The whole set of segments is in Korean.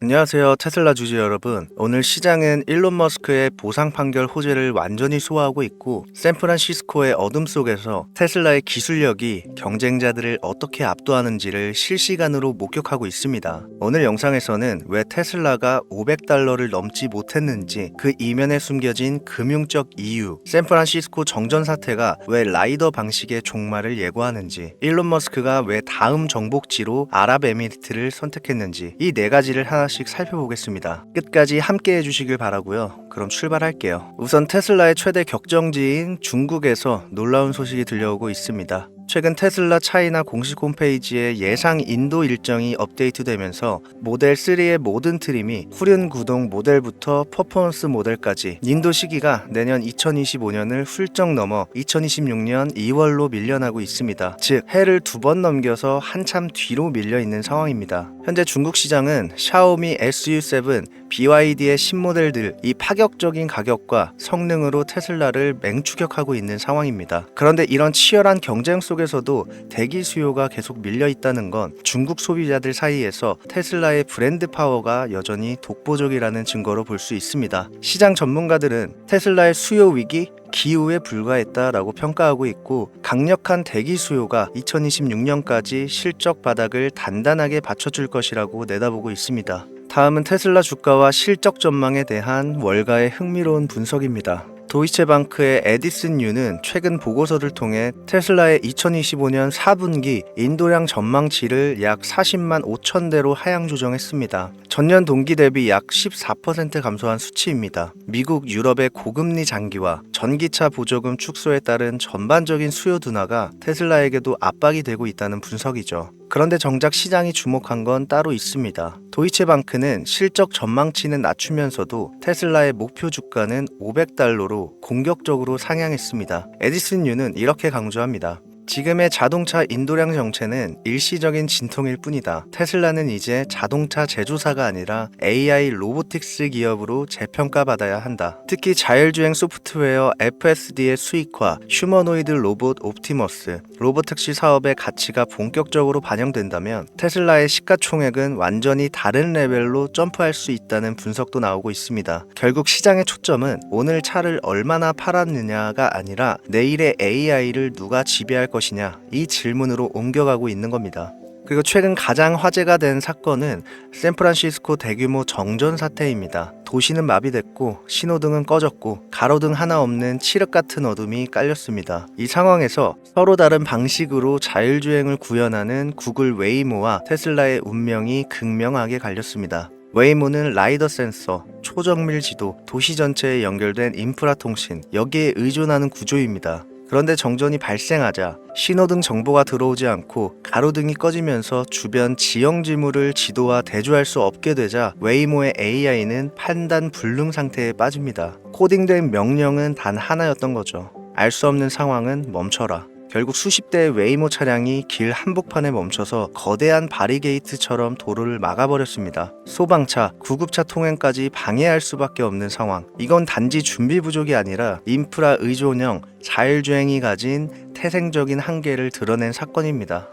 안녕하세요, 테슬라 주주 여러분. 오늘 시장은 일론 머스크의 보상 판결 호재를 완전히 소화하고 있고, 샌프란시스코의 어둠 속에서 테슬라의 기술력이 경쟁자들을 어떻게 압도하는지를 실시간으로 목격하고 있습니다. 오늘 영상에서는 왜 테슬라가 $500를 넘지 못했는지, 그 이면에 숨겨진 금융적 이유, 샌프란시스코 정전 사태가 왜 라이더 방식의 종말을 예고하는지, 일론 머스크가 왜 다음 정복지로 아랍에미리트를 선택했는지, 이 네 가지를 하나씩 살펴보겠습니다. 끝까지 함께 해주시길 바라고요. 그럼 출발할게요. 우선 테슬라의 최대 격정지인 중국에서 놀라운 소식이 들려오고 있습니다. 최근 테슬라 차이나 공식 홈페이지에 예상 인도 일정이 업데이트되면서 모델 3의 모든 트림이 후륜 구동 모델부터 퍼포먼스 모델까지 인도 시기가 내년 2025년을 훌쩍 넘어 2026년 2월로 밀려나고 있습니다. 즉 해를 2번 넘겨서 한참 뒤로 밀려 있는 상황입니다. 현재 중국 시장은 샤오미 SU7, BYD의 신모델들 이 파격적인 가격과 성능으로 테슬라를 맹추격하고 있는 상황입니다. 그런데 이런 치열한 경쟁 속에서도 대기 수요가 계속 밀려 있다는 건 중국 소비자들 사이에서 테슬라의 브랜드 파워가 여전히 독보적이라는 증거로 볼 수 있습니다. 시장 전문가들은 테슬라의 수요 위기 기후에 불과했다라고 평가하고 있고, 강력한 대기 수요가 2026년까지 실적 바닥을 단단하게 받쳐줄 것이라고 내다보고 있습니다. 다음은 테슬라 주가와 실적 전망에 대한 월가의 흥미로운 분석입니다. 도이체방크의 에디슨 유는 최근 보고서를 통해 테슬라의 2025년 4분기 인도량 전망치를 약 40만 5천 대로 하향 조정했습니다. 전년 동기 대비 약 14% 감소한 수치입니다. 미국, 유럽의 고금리 장기와 전기차 보조금 축소에 따른 전반적인 수요 둔화가 테슬라에게도 압박이 되고 있다는 분석이죠. 그런데 정작 시장이 주목한 건 따로 있습니다. 도이체방크는 실적 전망치는 낮추면서도 테슬라의 목표 주가는 $500로 공격적으로 상향했습니다. 에디슨 유는 이렇게 강조합니다. 지금의 자동차 인도량 정체는 일시적인 진통일 뿐이다. 테슬라는 이제 자동차 제조사가 아니라 AI 로보틱스 기업으로 재평가받아야 한다. 특히 자율주행 소프트웨어 FSD의 수익화, 휴머노이드 로봇 옵티머스, 로보택시 사업의 가치가 본격적으로 반영된다면 테슬라의 시가총액은 완전히 다른 레벨로 점프할 수 있다는 분석도 나오고 있습니다. 결국 시장의 초점은 오늘 차를 얼마나 팔았느냐가 아니라 내일의 AI를 누가 지배할 것이냐, 이 질문으로 옮겨가고 있는 겁니다. 그리고 최근 가장 화제가 된 사건은 샌프란시스코 대규모 정전 사태입니다. 도시는 마비됐고 신호등은 꺼졌고 가로등 하나 없는 칠흑 같은 어둠이 깔렸습니다. 이 상황에서 서로 다른 방식으로 자율주행을 구현하는 구글 웨이모와 테슬라의 운명이 극명하게 갈렸습니다. 웨이모는 라이더 센서, 초정밀 지도, 도시 전체에 연결된 인프라 통신, 여기에 의존하는 구조입니다. 그런데 정전이 발생하자 신호등 정보가 들어오지 않고 가로등이 꺼지면서 주변 지형 지물을 지도와 대조할 수 없게 되자 웨이모의 AI는 판단 불능 상태에 빠집니다. 코딩된 명령은 단 하나였던 거죠. 알 수 없는 상황은 멈춰라. 결국 수십 대의 웨이모 차량이 길 한복판에 멈춰서 거대한 바리게이트처럼 도로를 막아버렸습니다. 소방차, 구급차 통행까지 방해할 수밖에 없는 상황. 이건 단지 준비 부족이 아니라 인프라 의존형 자율주행이 가진 태생적인 한계를 드러낸 사건입니다.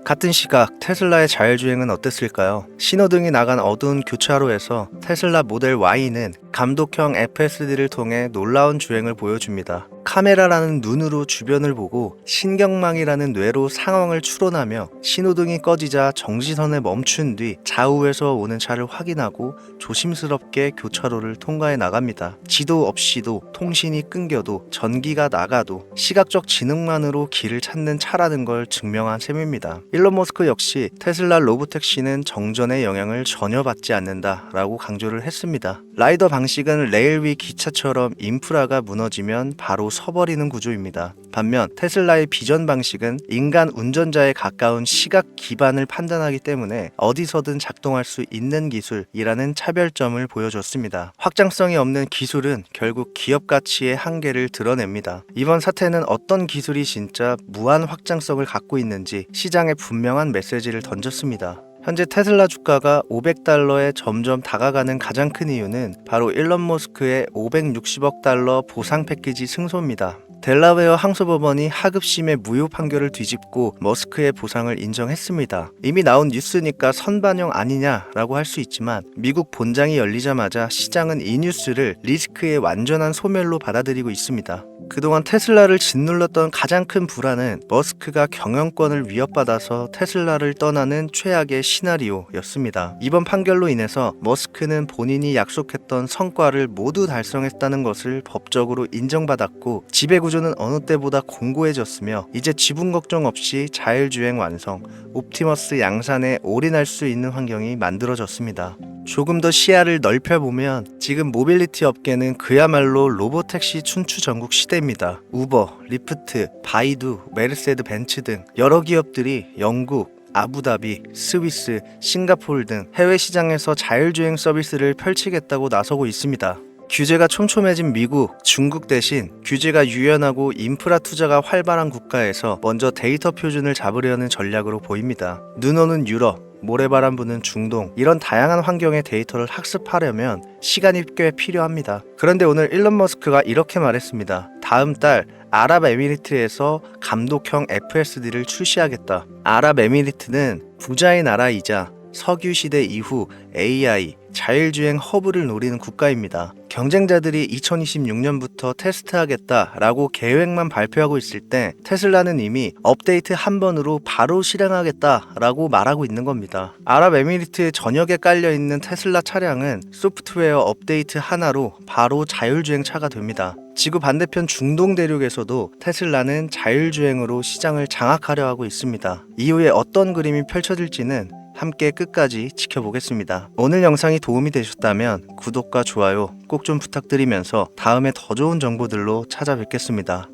같은 시각 테슬라의 자율주행은 어땠을까요? 신호등이 나간 어두운 교차로에서 테슬라 모델 Y는 감독형 FSD를 통해 놀라운 주행을 보여줍니다. 카메라라는 눈으로 주변을 보고 신경망이라는 뇌로 상황을 추론하며 신호등이 꺼지자 정지선에 멈춘 뒤 좌우에서 오는 차를 확인하고 조심스럽게 교차로를 통과해 나갑니다. 지도 없이도, 통신이 끊겨도, 전기가 나가도 시각적 지능만으로 길을 찾는 차라는 걸 증명한 셈입니다. 일론 머스크 역시 테슬라 로보택시는 정전의 영향을 전혀 받지 않는다라고 강조를 했습니다. 라이더 방식은 레일 위 기차처럼 인프라가 무너지면 바로 서버리는 구조입니다. 반면 테슬라의 비전 방식은 인간 운전자에 가까운 시각 기반을 판단하기 때문에 어디서든 작동할 수 있는 기술이라는 차별점을 보여줬습니다. 확장성이 없는 기술은 결국 기업 가치의 한계를 드러냅니다. 이번 사태는 어떤 기술이 진짜 무한 확장성을 갖고 있는지 시장에 분명한 메시지를 던졌습니다. 현재 테슬라 주가가 $500에 점점 다가가는 가장 큰 이유는 바로 일론 머스크의 $560억 보상 패키지 승소입니다. 델라웨어 항소법원이 하급심의 무효 판결을 뒤집고 머스크의 보상을 인정했습니다. 이미 나온 뉴스니까 선반영 아니냐라고 할 수 있지만 미국 본장이 열리자마자 시장은 이 뉴스를 리스크의 완전한 소멸로 받아들이고 있습니다. 그동안 테슬라를 짓눌렀던 가장 큰 불안은 머스크가 경영권을 위협받아서 테슬라를 떠나는 최악의 시나리오였습니다. 이번 판결로 인해서 머스크는 본인이 약속했던 성과를 모두 달성했다는 것을 법적으로 인정받았고 지배구조는 어느 때보다 공고해졌으며 이제 지분 걱정 없이 자율주행 완성, 옵티머스 양산에 올인할 수 있는 환경이 만들어졌습니다. 조금 더 시야를 넓혀보면 지금 모빌리티 업계는 그야말로 로보택시 춘추 전국 시대입니다. 우버, 리프트, 바이두, 메르세드 벤츠 등 여러 기업들이 영국, 아부다비, 스위스, 싱가포르 등 해외 시장에서 자율주행 서비스를 펼치겠다고 나서고 있습니다. 규제가 촘촘해진 미국, 중국 대신 규제가 유연하고 인프라 투자가 활발한 국가에서 먼저 데이터 표준을 잡으려는 전략으로 보입니다. 눈 오는 유럽, 모래바람 부는 중동, 이런 다양한 환경의 데이터를 학습하려면 시간이 꽤 필요합니다. 그런데 오늘 일론 머스크가 이렇게 말했습니다. 다음 달 아랍에미리트에서 감독형 FSD를 출시하겠다. 아랍에미리트는 부자의 나라이자 석유 시대 이후 AI, 자율주행 허브를 노리는 국가입니다. 경쟁자들이 2026년부터 테스트하겠다라고 계획만 발표하고 있을 때 테슬라는 이미 업데이트 한 번으로 바로 실행하겠다라고 말하고 있는 겁니다. 아랍에미리트의 전역에 깔려있는 테슬라 차량은 소프트웨어 업데이트 하나로 바로 자율주행 차가 됩니다. 지구 반대편 중동 대륙에서도 테슬라는 자율주행으로 시장을 장악하려 하고 있습니다. 이후에 어떤 그림이 펼쳐질지는 함께 끝까지 지켜보겠습니다. 오늘 영상이 도움이 되셨다면 구독과 좋아요 꼭 좀 부탁드리면서 다음에 더 좋은 정보들로 찾아뵙겠습니다.